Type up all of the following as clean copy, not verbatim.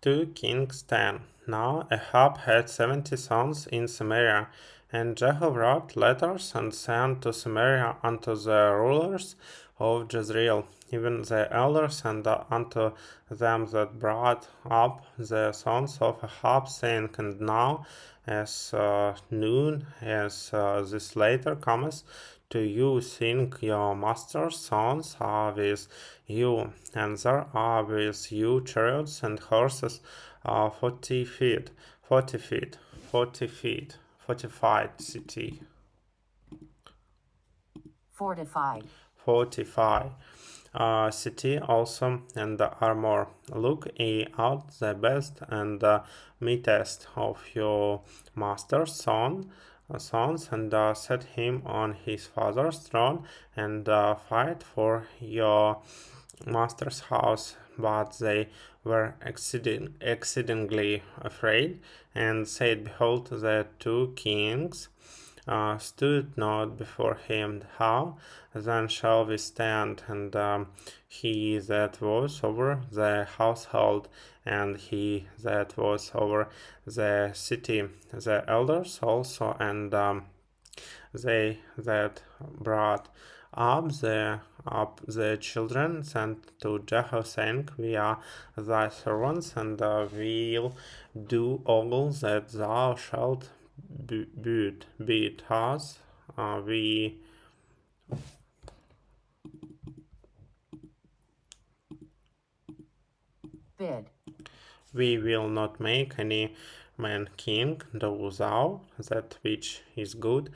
2 Kings 10. Now Ahab had 70 sons in Samaria, and Jehu wrote letters and sent to Samaria unto the rulers of Jezreel, even the elders, and unto them that brought up the sons of Ahab, saying, And now, as noon as this later cometh to you, think your master's sons are with you, and there are with you chariots and horses 40 feet, 40 feet, 40 feet, fortified city. Fortified city also, and the armor. Look ye out the best and meetest of your master's sons, and set him on his father's throne, and fight for your master's house. But they were exceedingly afraid, and said, Behold, the 2 kings stood not before him. How then shall we stand? And he that was over the household, and he that was over the city, the elders also, and they that brought up the children, sent to Jehu, saying, We are thy servants, and will do all that thou shalt bid us. We will not make any man king. Do thou that which is good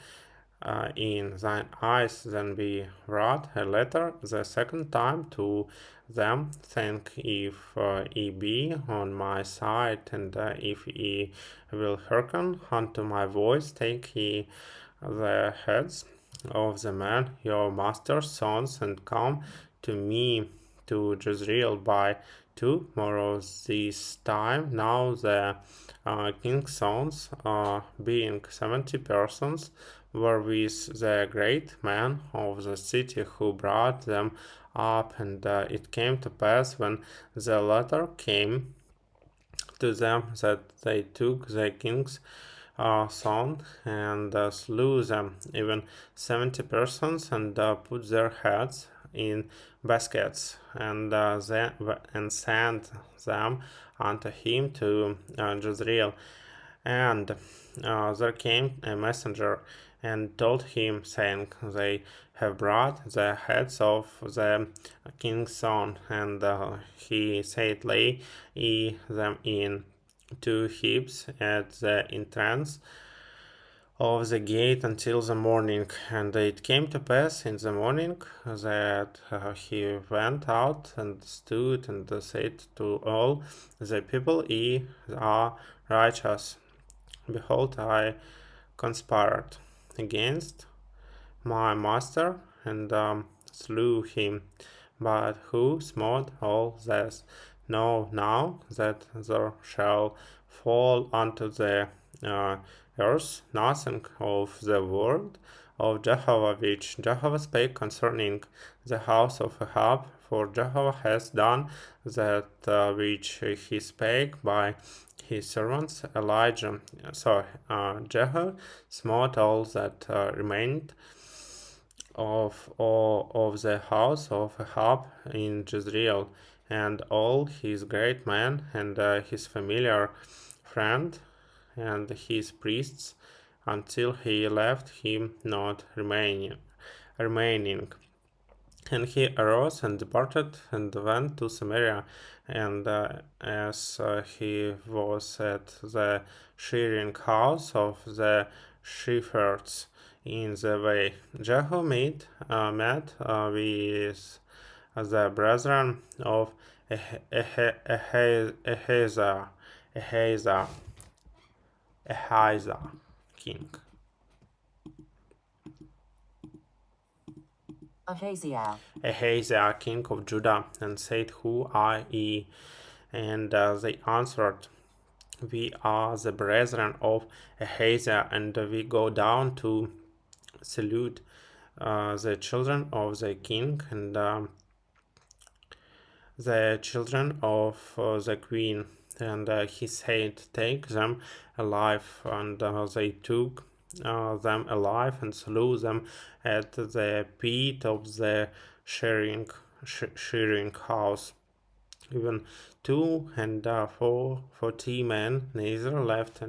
in thine eyes. Then we wrote a letter the second time to them, saying, If ye be on my side, and if ye will hearken unto my voice, take ye the heads of the men your master's sons, and come to me to Jezreel by tomorrow this time. Now the king's sons, being 70 persons, were with the great men of the city, who brought them up. And it came to pass, when the letter came to them, that they took the king's son and slew them, even 70 persons, and put their heads in baskets, and sent them unto him to Jezreel. And there came a messenger and told him, saying, They have brought the heads of the king's son. And he said, Lay ye them in 2 heaps at the entrance of the gate until the morning. And it came to pass in the morning that he went out and stood and said to all the people, Ye are righteous. Behold, I conspired against my master, and slew him. But who smote all this? Know now that there shall fall unto the earth nothing of the word of Jehovah which Jehovah spake concerning the house of Ahab, for Jehovah has done that which he spake by his servants Elijah. So Jehu smote all that remained of the house of Ahab in Jezreel, and all his great men, and his familiar friend, and his priests, until he left him not remaining. And he arose and departed, and went to Samaria. And as he was at the shearing house of the shepherds in the way, Jehu met with the brethren of Ahijah, king. Ahaziah, king of Judah, and said, Who are ye? And they answered, We are the brethren of Ahaziah, and we go down to salute the children of the king and the children of the queen. And he said, "Take them alive." And they took them alive and slew them at the pit of the shearing house. Even 240 men, neither left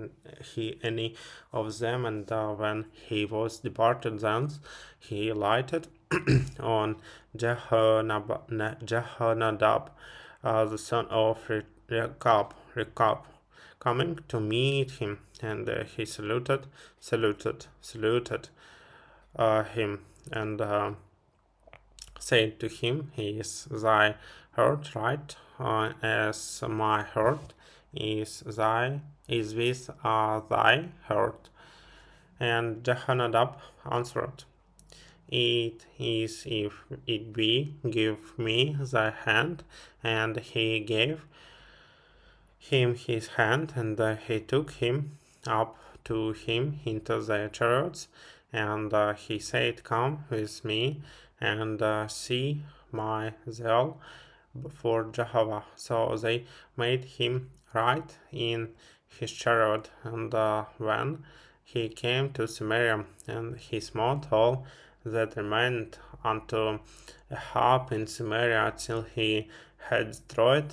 any of them. And when he was departed thence, he lighted on Jehonadab, the son of Rechab, coming to meet him, and he saluted him, and said to him, "Is thy heart right, as my heart is with thy heart?" And Jehonadab answered, "It is, if it be. Give me thy hand." And he gave him his hand, and he took him up to him into the chariots, and he said, "Come with me, and see my zeal for Jehovah." So they made him ride in his chariot, and when he came to Samaria, and he smote all that remained unto Ahab in Samaria, till he had destroyed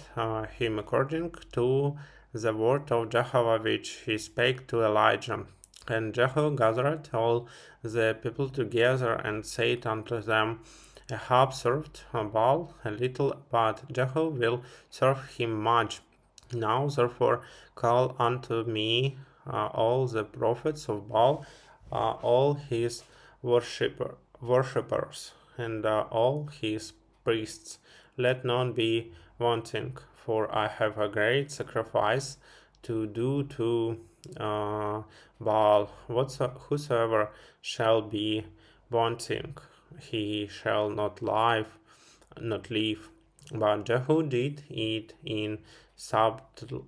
him, according to the word of Jehovah which he spake to Elijah. And Jehu gathered all the people together, and said unto them, "Ahab served Baal a little, but Jehu will serve him much. Now therefore call unto me all the prophets of Baal, all his worshippers, and all his priests. Let none be wanting, for I have a great sacrifice to do to Baal. Whosoever shall be wanting, he shall not live. But Jehu did it in subtlety,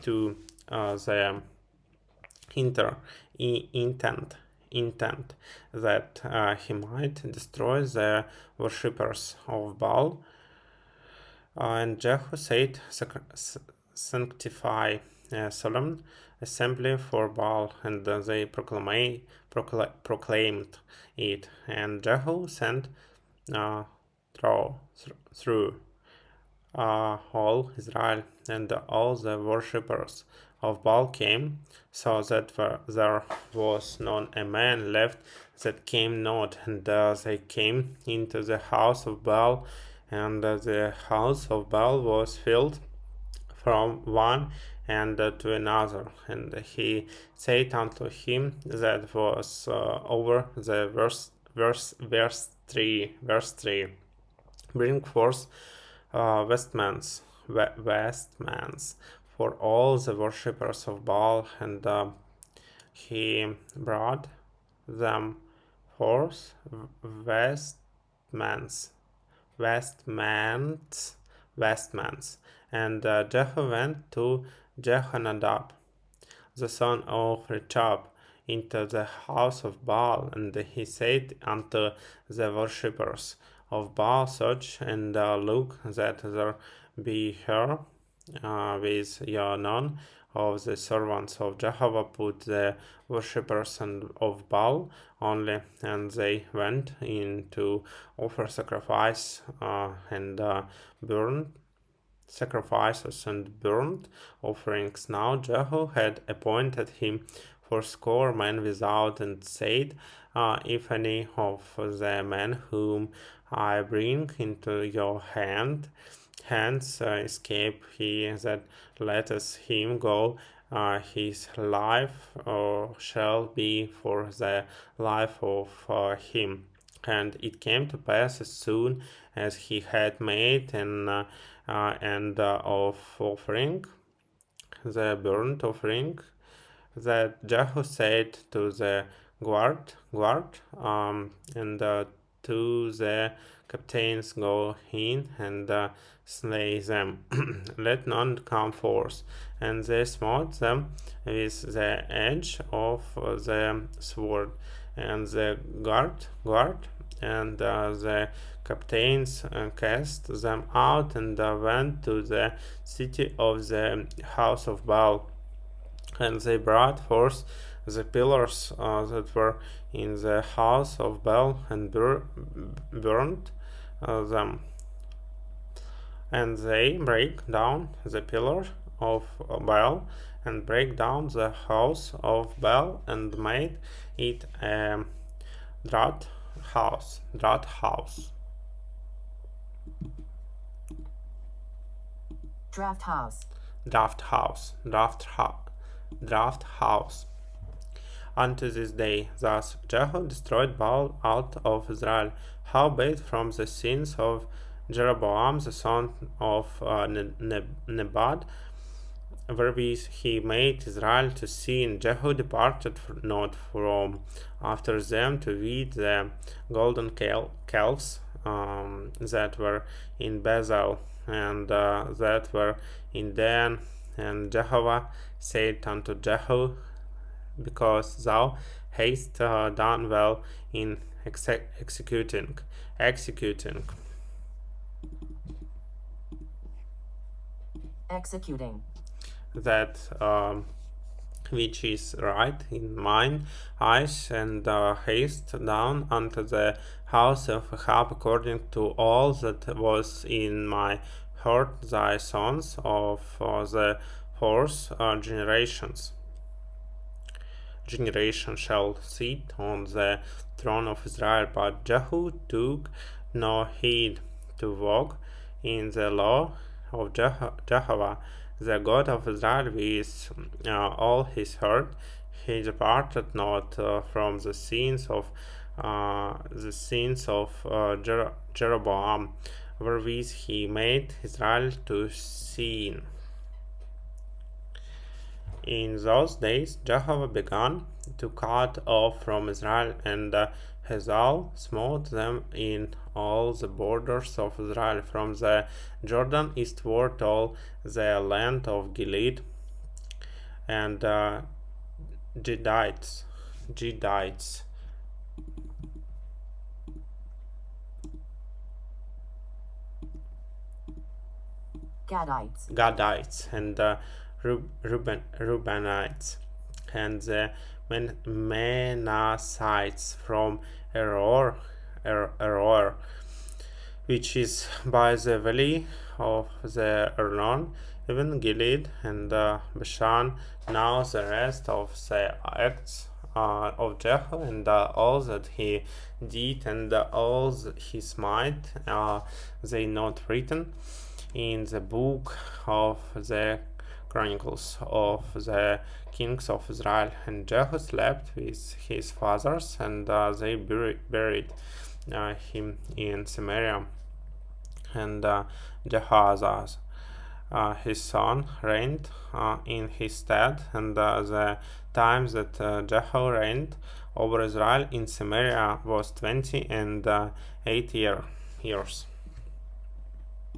to the intent that he might destroy the worshippers of Baal. And Jehu said, "Sanctify a solemn assembly for Baal," and they proclaimed it. And Jehu sent through all Israel, and all the worshippers of Baal came, so that there was not a man left that came not. And they came into the house of Baal, and the house of Baal was filled from one end to another. And he said unto him that was over the verse 3, "Bring forth vestments for all the worshippers of Baal." And he brought them forth vestments. And Jehu went to Jehonadab, the son of Rechab, into the house of Baal, and he said unto the worshippers of Baal, "Search and look that there be here with you none of the servants of Jehovah put the worshippers of Baal only." And they went in to offer sacrifices and burnt offerings. Now Jehu had appointed him 80 men without, and said, "If any of the men whom I bring into your hands escape he, that letteth him go. His life shall be for the life of him." And it came to pass, as soon as he had made an end of offering the burnt offering, that Jehu said to the guard, and to the captains, "Go in and slay them, let none come forth. And they smote them with the edge of the sword. And the guard and the captains cast them out and went to the city of the house of Baal. And they brought forth the pillars that were in the house of Baal and burned them. And they break down the pillar of Baal and break down the house of Baal and made it a draught house. Draught house. Draft house. Draft house. Draft house. Unto this day, thus Jehu destroyed Baal out of Israel, howbeit from the sins of Jeroboam the son of Nebat, wherewith he made Israel to sin. Jehu departed not from after them to weed the golden calves that were in Bethel and that were in Dan. And Jehovah said unto Jehu, because thou hast done well in executing that which is right in mine eyes, and haste down unto the house of Ahab according to all that was in my heart, thy sons of the fourth generation shall sit on the throne of Israel. But Jehu took no heed to walk in the law of Jehovah, the God of Israel, with all his heart. He departed not from the sins of Jeroboam, wherewith he made Israel to sin. In those days Jehovah began to cut off from Israel, and Zeal smote them in all the borders of Israel, from the Jordan eastward all the land of Gilead, and Gadites, and Reubenites, and the Manassites from Aroer, which is by the valley of the Arnon, even Gilead and Bashan. Now the rest of the acts of Jehu and all that he did and all his might, they not written in the book of the Chronicles of the kings of Israel. And Jehu slept with his fathers, and they buried him in Samaria. And Jehoahaz, his son, reigned in his stead. And the time that Jehu reigned over Israel in Samaria was 28 years.